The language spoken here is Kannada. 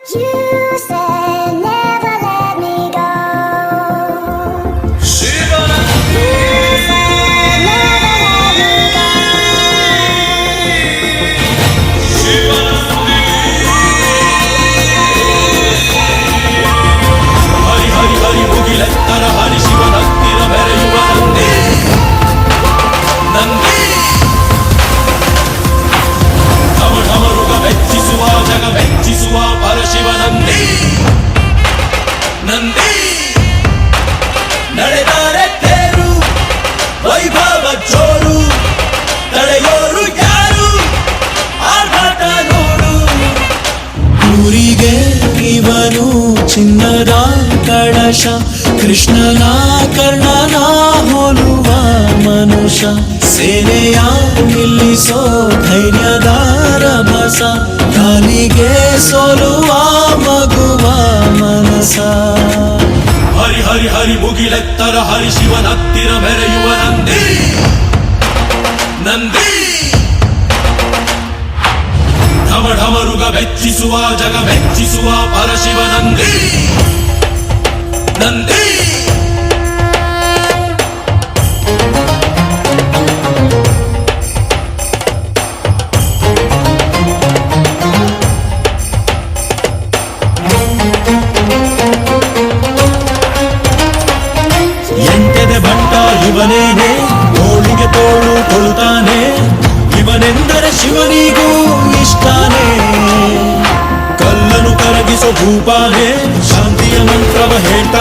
You said never let me go. Shivanandi Never let me go. Shivanandi ಹರಿ ಹರಿ ಹರಿ ಮುಗಿಲೆತ್ತರ ಹರಿ ಶಿವನತ್ತಿರ ಮೆರೆಯುವ ನಂದಿ ನಂದಿ ಢಮ ಢಮರುಗ ಮೆಚ್ಚಿಸುವ ಜಗ ಮೆಚ್ಚಿಸುವ ಪರಶಿವನಂದಿ ನಂದಿ ನಡೆದರೆ ತೇರು ವೈಭವ ಜೋರು ತಡೆಯೋರು ಯಾರು ಆರ್ಭಟ ನೋಡು ಊರಿಗೆ ಇವನು ಚಿನ್ನದ ಕಳಶ ಕೃಷ್ಣನ ಕರ್ಣನ ಹೋಲುವ ಮನುಷ್ಯ ಸೇನೆಯ ನಿಲ್ಲಿಸೋ ಧೈರ್ಯದ ರಭಸ ಕಾಲಿಗೆ ಸೋಲುವ ಮಗುವ ಮನಸ ಹರಿ ಹರಿ ಹರಿ ಮುಗಿಲೆತ್ತರ ಹರಿ ಶಿವನತ್ತಿರ ಮೆರೆಯುವ ನಂದಿ ನಂದಿ ಢಮ ಢಮರುಗ ಮೆಚ್ಚಿಸುವ ಜಗ ಮೆಚ್ಚಿಸುವ ಪರಶಿವನಂದಿ ನಂದಿ ಎಂಟೆದೆ ಬಂಟ ಇವನೇನೆ ತೋಳಿಗೆ ತೋಳು ಕೊಡುತ್ತಾನೆ ಇವನೆಂದರೆ ಶಿವನಿಗೂ ಇಷ್ಟಾನೆ ಕಲ್ಲನು ಕರಗಿಸೋ ಭೂಪಾನೆ ಶಾಂತಿಯ ಮಂತ್ರವ ಹೇಳ್ತಾನೆ